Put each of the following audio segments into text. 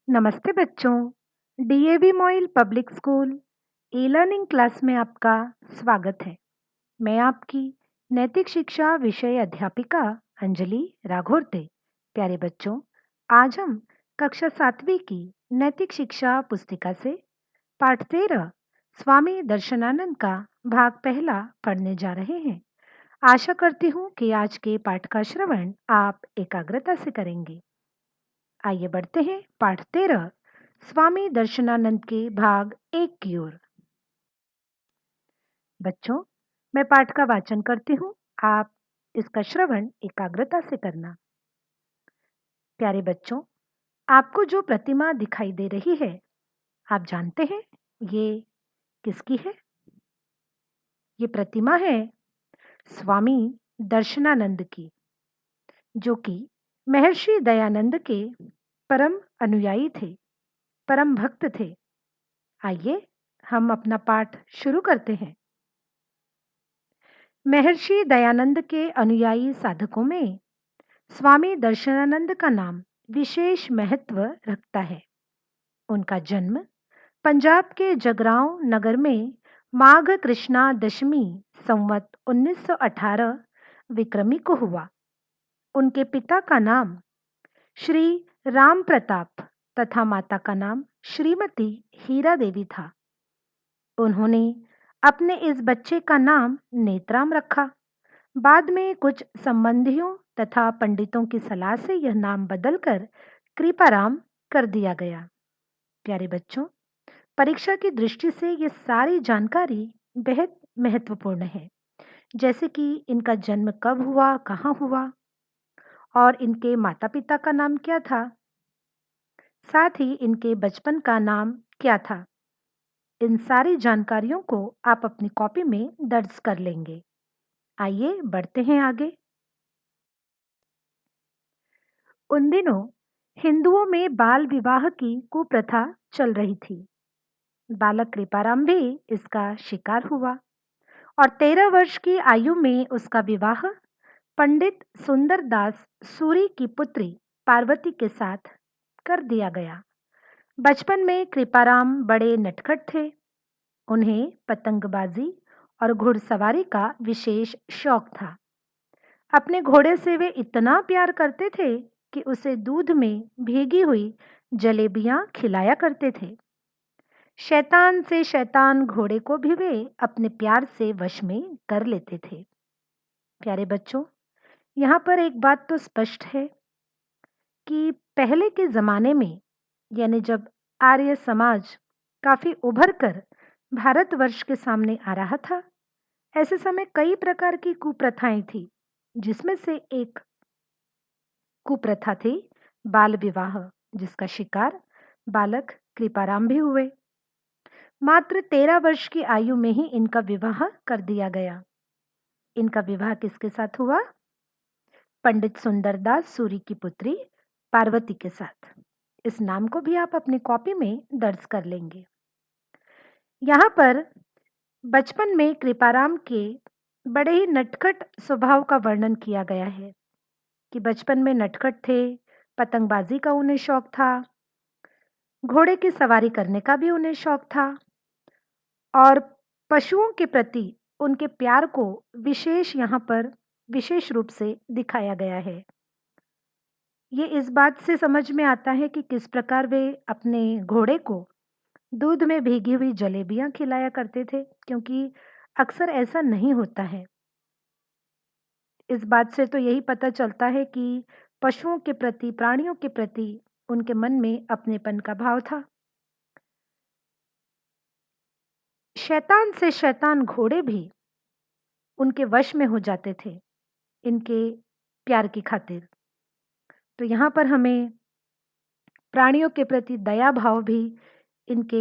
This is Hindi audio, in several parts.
नमस्ते बच्चों। DAV MOIL public school e learning class में आपका स्वागत है। मैं आपकी नैतिक शिक्षा विषय अध्यापिका अंजलि राघोरते। प्यारे बच्चों, आज हम कक्षा 7वीं की नैतिक शिक्षा पुस्तिका से पाठ 13 स्वामी दर्शनानंद का भाग पहला पढ़ने जा रहे हैं। आशा करती हूँ कि आज के पाठ का श्रवण आप एकाग्रता से करेंगे। आइए बढ़ते हैं पाठ 13 स्वामी दर्शनानंद के भाग 1 की ओर। बच्चों, मैं पाठ का वाचन करती हूँ, आप इसका श्रवण एकाग्रता से करना। प्यारे बच्चों, आपको जो प्रतिमा दिखाई दे रही है, आप जानते हैं ये किसकी है? ये प्रतिमा है स्वामी दर्शनानंद की, जो कि महर्षि दयानंद के परम अनुयायी थे, परम भक्त थे। आइए हम अपना पाठ शुरू करते हैं। महर्षि दयानंद के अनुयायी साधकों में स्वामी दर्शनानंद का नाम विशेष महत्व रखता है। उनका जन्म पंजाब के जगरांव नगर में माघ कृष्णा दशमी संवत 1918 विक्रमी को हुआ। उनके पिता का नाम श्री राम प्रताप तथा माता का नाम श्रीमती हीरा देवी था। उन्होंने अपने इस बच्चे का नाम नेत्राम रखा। बाद में कुछ संबंधियों तथा पंडितों की सलाह से यह नाम बदलकर कृपाराम कर दिया गया। प्यारे बच्चों, परीक्षा की दृष्टि से ये सारी जानकारी बेहद महत्वपूर्ण है, जैसे कि इनका जन्म कब हुआ, कहाँ हुआ और इनके माता पिता का नाम क्या था, साथ ही इनके बचपन का नाम क्या था। इन सारी जानकारियों को आप अपनी कॉपी में दर्ज कर लेंगे। आइए बढ़ते हैं आगे। उन दिनों हिंदुओं में बाल विवाह की कुप्रथा चल रही थी। बालक कृपाराम भी इसका शिकार हुआ और 13 वर्ष की आयु में उसका विवाह पंडित सुंदरदास सूरी की पुत्री पार्वती के साथ कर दिया गया। बचपन में कृपाराम बड़े नटखट थे। उन्हें पतंगबाजी और घुड़सवारी का विशेष शौक था। अपने घोड़े से वे इतना प्यार करते थे कि उसे दूध में भीगी हुई जलेबियां खिलाया करते थे। शैतान से शैतान घोड़े को भी वे अपने प्यार से वश में कर लेते थे। प्यारे बच्चों, यहाँ पर एक बात तो स्पष्ट है कि पहले के जमाने में, यानी जब आर्य समाज काफी उभर कर भारतवर्ष के सामने आ रहा था, ऐसे समय कई प्रकार की कुप्रथाएं थी, जिसमें से एक कुप्रथा थी बाल विवाह, जिसका शिकार बालक कृपाराम भी हुए। मात्र 13 वर्ष की आयु में ही इनका विवाह कर दिया गया। इनका विवाह किसके साथ हुआ? पंडित सुंदरदास सूरी की पुत्री पार्वती के साथ। इस नाम को भी आप अपनी कॉपी में दर्ज कर लेंगे। यहाँ पर बचपन में कृपाराम के बड़े ही नटखट स्वभाव का वर्णन किया गया है कि बचपन में नटखट थे, पतंगबाजी का उन्हें शौक था, घोड़े की सवारी करने का भी उन्हें शौक था और पशुओं के प्रति उनके प्यार को यहाँ पर विशेष रूप से दिखाया गया है। ये इस बात से समझ में आता है कि किस प्रकार वे अपने घोड़े को दूध में भीगी हुई जलेबियां खिलाया करते थे, क्योंकि अक्सर ऐसा नहीं होता है। इस बात से तो यही पता चलता है कि पशुओं के प्रति, प्राणियों के प्रति उनके मन में अपनेपन का भाव था। शैतान से शैतान घोड़े भी उनके वश में हो जाते थे इनके प्यार की खातिर। तो यहाँ पर हमें प्राणियों के प्रति दया भाव भी इनके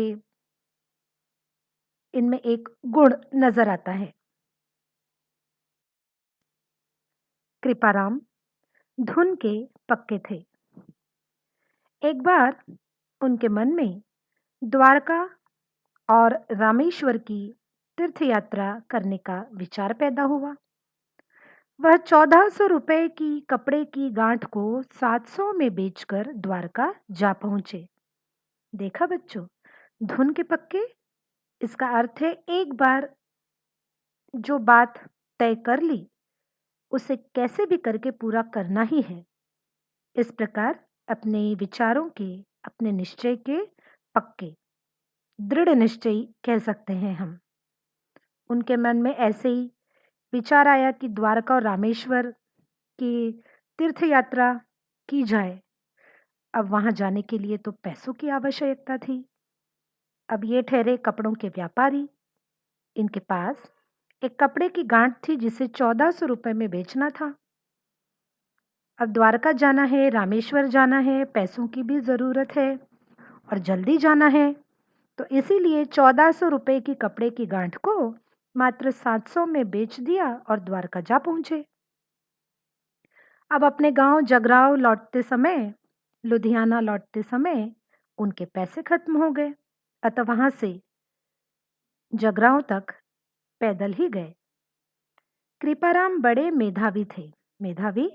इनमें एक गुण नजर आता है। कृपाराम धुन के पक्के थे। एक बार उनके मन में द्वारका और रामेश्वर की तीर्थ यात्रा करने का विचार पैदा हुआ। वह 1400 रुपए की कपड़े की गांठ को 700 में बेचकर द्वारका जा पहुंचे। देखा बच्चों, धुन के पक्के इसका अर्थ है एक बार जो बात तय कर ली उसे कैसे भी करके पूरा करना ही है। इस प्रकार अपने विचारों के, अपने निश्चय के पक्के, दृढ़ निश्चयी कह सकते हैं हम। उनके मन में ऐसे ही विचार आया कि द्वारका और रामेश्वर की तीर्थ यात्रा की जाए। अब वहां जाने के लिए तो पैसों की आवश्यकता थी। अब ये ठहरे कपड़ों के व्यापारी। इनके पास एक कपड़े की गांठ थी जिसे 1400 रुपए में बेचना था। अब द्वारका जाना है, रामेश्वर जाना है, पैसों की भी जरूरत है और जल्दी जाना है। तो इसीलिए 1400 रुपए की कपड़े की गांठ को मात्र 700 में बेच दिया और द्वारका जा पहुंचे। अब अपने गांव जगराव लौटते समय, लुधियाना लौटते समय उनके पैसे खत्म हो गए। अतः वहां से जगरांव तक पैदल ही गए। कृपाराम बड़े मेधावी थे। मेधावी,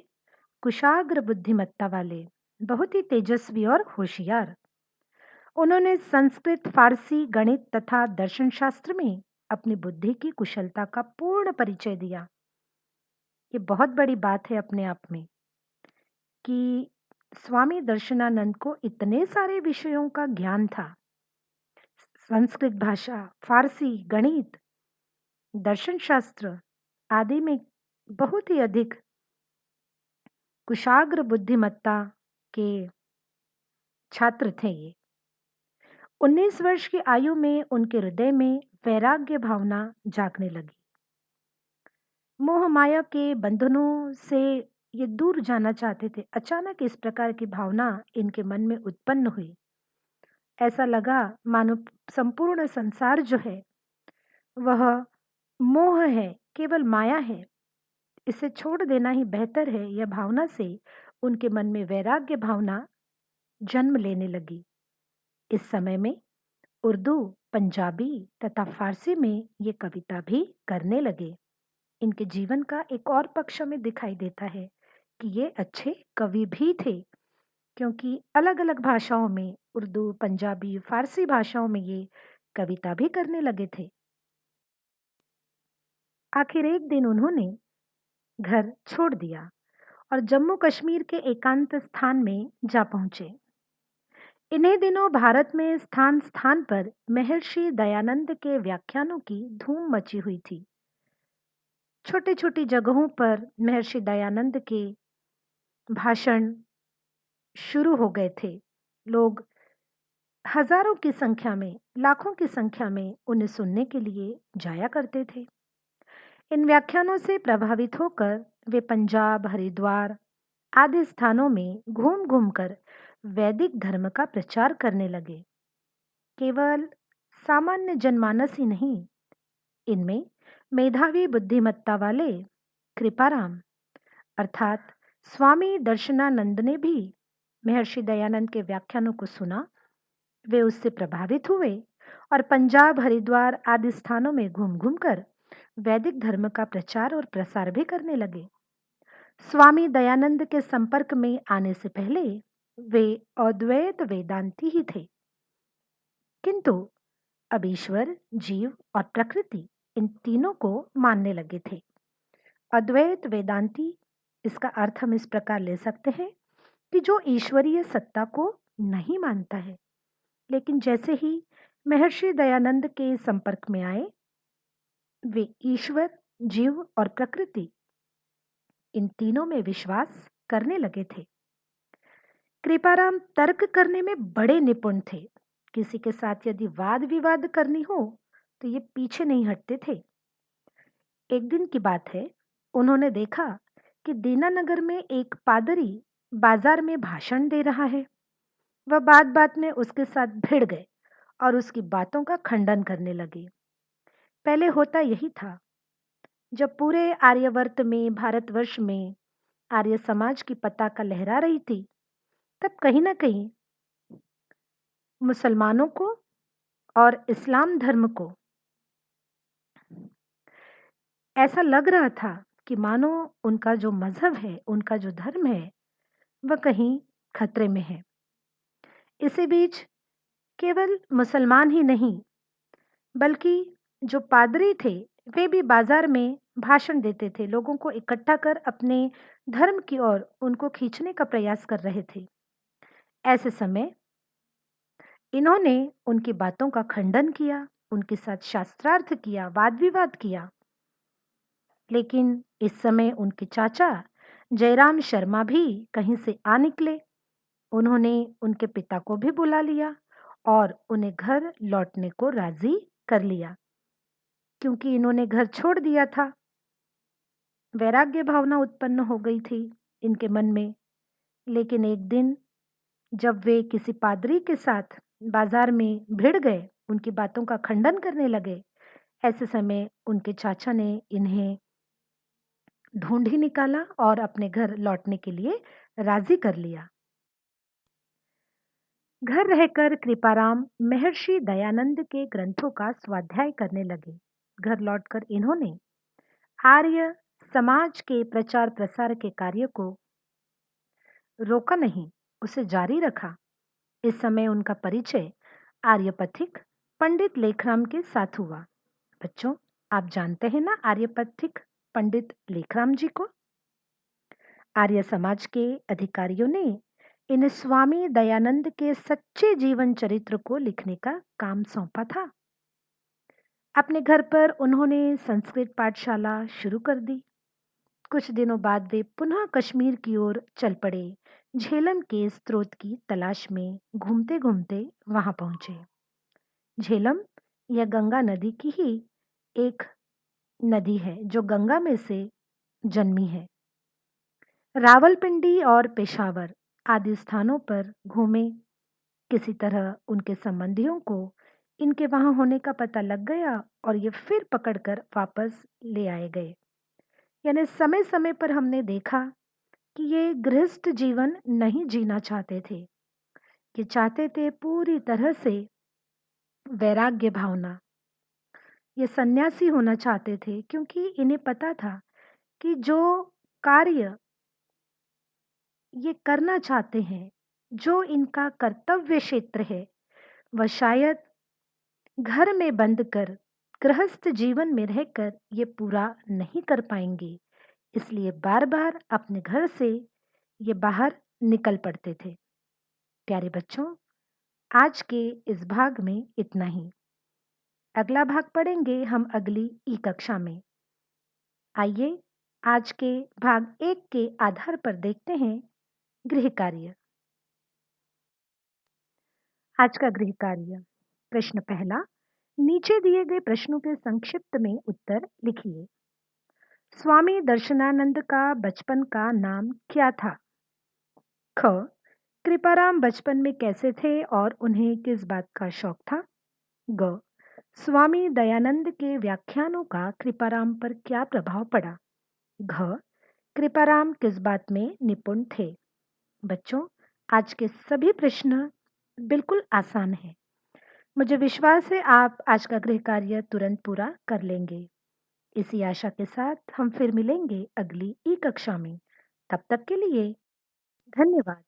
कुशाग्र बुद्धिमत्ता वाले, बहुत ही तेजस्वी और होशियार। उन्होंने संस्कृत, फारसी, गणित तथा दर्शन शास्त्र में अपनी बुद्धि की कुशलता का पूर्ण परिचय दिया। ये बहुत बड़ी बात है अपने आप में कि स्वामी दर्शनानंद को इतने सारे विषयों का ज्ञान था। संस्कृत भाषा, फारसी, गणित, दर्शन शास्त्र आदि में बहुत ही अधिक कुशाग्र बुद्धिमत्ता के छात्र थे ये। 19 वर्ष की आयु में उनके हृदय में वैराग्य भावना जागने लगी। मोह माया के बंधनों से ये दूर जाना चाहते थे। अचानक इस प्रकार की भावना इनके मन में उत्पन्न हुई। ऐसा लगा मानो संपूर्ण संसार जो है वह मोह है, केवल माया है, इसे छोड़ देना ही बेहतर है। यह भावना से उनके मन में वैराग्य भावना जन्म लेने लगी। इस समय में उर्दू, पंजाबी तथा फारसी में ये कविता भी करने लगे। इनके जीवन का एक और पक्ष में दिखाई देता है कि ये अच्छे कवि भी थे, क्योंकि अलग अलग भाषाओं में, उर्दू, पंजाबी, फारसी भाषाओं में ये कविता भी करने लगे थे। आखिर एक दिन उन्होंने घर छोड़ दिया और जम्मू कश्मीर के एकांत स्थान में जा पहुंचे। इन्हीं दिनों भारत में स्थान स्थान पर महर्षि दयानंद के व्याख्यानों की धूम मची हुई थी। छोटी छोटी जगहों पर महर्षि दयानंद के भाषण शुरू हो गए थे। लोग हजारों की संख्या में, लाखों की संख्या में उन्हें सुनने के लिए जाया करते थे। इन व्याख्यानों से प्रभावित होकर वे पंजाब, हरिद्वार आदि स्थानों में घूम घूमकर वैदिक धर्म का प्रचार करने लगे। केवल सामान्य जनमानस ही नहीं, इनमें मेधावी बुद्धिमत्ता वाले कृपाराम अर्थात स्वामी दर्शनानंद ने भी महर्षि दयानंद के व्याख्यानों को सुना। वे उससे प्रभावित हुए और पंजाब, हरिद्वार आदि स्थानों में घूम घूमकर वैदिक धर्म का प्रचार और प्रसार भी करने लगे। स्वामी दयानंद के संपर्क में आने से पहले वे अद्वैत वेदांती ही थे, किंतु अब ईश्वर, जीव और प्रकृति इन तीनों को मानने लगे थे। अद्वैत वेदांती, इसका अर्थ हम इस प्रकार ले सकते हैं कि जो ईश्वरीय सत्ता को नहीं मानता है, लेकिन जैसे ही महर्षि दयानंद के संपर्क में आए, वे ईश्वर, जीव और प्रकृति इन तीनों में विश्वास करने लगे थे। कृपाराम तर्क करने में बड़े निपुण थे। किसी के साथ यदि वाद विवाद करनी हो तो ये पीछे नहीं हटते थे। एक दिन की बात है, उन्होंने देखा कि दीनानगर में एक पादरी बाजार में भाषण दे रहा है। वह बात बात में उसके साथ भिड़ गए और उसकी बातों का खंडन करने लगे। पहले होता यही था, जब पूरे आर्यवर्त में, भारतवर्ष में आर्य समाज की पताका लहरा रही थी, तब कहीं ना कहीं मुसलमानों को और इस्लाम धर्म को ऐसा लग रहा था कि मानो उनका जो मजहब है, उनका जो धर्म है, वह कहीं खतरे में है। इसी बीच केवल मुसलमान ही नहीं, बल्कि जो पादरी थे, वे भी बाजार में भाषण देते थे, लोगों को इकट्ठा कर अपने धर्म की ओर उनको खींचने का प्रयास कर रहे थे। ऐसे समय इन्होंने उनकी बातों का खंडन किया, उनके साथ शास्त्रार्थ किया, वाद विवाद किया। लेकिन इस समय उनके चाचा जयराम शर्मा भी कहीं से आ निकले। उन्होंने उनके पिता को भी बुला लिया और उन्हें घर लौटने को राजी कर लिया, क्योंकि इन्होंने घर छोड़ दिया था। वैराग्य भावना उत्पन्न हो गई थी इनके मन में। लेकिन एक दिन जब वे किसी पादरी के साथ बाजार में भिड़ गए, उनकी बातों का खंडन करने लगे, ऐसे समय उनके चाचा ने इन्हें ढूंढ ही निकाला और अपने घर लौटने के लिए राजी कर लिया। घर रहकर कृपाराम महर्षि दयानंद के ग्रंथों का स्वाध्याय करने लगे। घर लौटकर इन्होंने आर्य समाज के प्रचार प्रसार के कार्य को रोका नहीं, उसे जारी रखा। इस समय उनका परिचय आर्यपथिक पंडित लेखराम के साथ हुआ। बच्चों, आप जानते हैं ना आर्यपथिक पंडित लेखराम जी को? आर्य समाज के अधिकारियों ने इन्हें स्वामी दयानंद के सच्चे जीवन चरित्र को लिखने का काम सौंपा था। अपने घर पर उन्होंने संस्कृत पाठशाला शुरू कर दी। कुछ दिनों बाद वे पुनः कश्मीर की ओर चल पड़े। झेलम के स्रोत की तलाश में घूमते घूमते वहां पहुंचे। झेलम यह गंगा नदी की ही एक नदी है जो गंगा में से जन्मी है। रावलपिंडी और पेशावर आदि स्थानों पर घूमे। किसी तरह उनके संबंधियों को इनके वहां होने का पता लग गया और ये फिर पकड़कर वापस ले आए गए। यानी समय समय पर हमने देखा कि ये गृहस्थ जीवन नहीं जीना चाहते थे। ये चाहते थे पूरी तरह से वैराग्य भावना। ये सन्यासी होना चाहते थे, क्योंकि इन्हें पता था कि जो कार्य ये करना चाहते हैं, जो इनका कर्तव्य क्षेत्र है, वह शायद घर में बंद कर गृहस्थ जीवन में रहकर ये पूरा नहीं कर पाएंगे। इसलिए बार बार अपने घर से ये बाहर निकल पड़ते थे। प्यारे बच्चों, आज के इस भाग में इतना ही। अगला भाग पढ़ेंगे हम अगली ई कक्षा में। आइए आज के भाग 1 के आधार पर देखते हैं गृह कार्य। आज का गृह कार्य। प्रश्न पहला, नीचे दिए गए प्रश्नों के संक्षिप्त में उत्तर लिखिए। स्वामी दर्शनानंद का बचपन का नाम क्या था? ख, कृपाराम बचपन में कैसे थे और उन्हें किस बात का शौक था? ग, स्वामी दयानंद के व्याख्यानों का कृपाराम पर क्या प्रभाव पड़ा? घ, कृपाराम किस बात में निपुण थे? बच्चों, आज के सभी प्रश्न बिल्कुल आसान हैं। मुझे विश्वास है आप आज का गृह कार्य तुरंत पूरा कर लेंगे। इसी आशा के साथ हम फिर मिलेंगे अगली ई कक्षा में। तब तक के लिए धन्यवाद।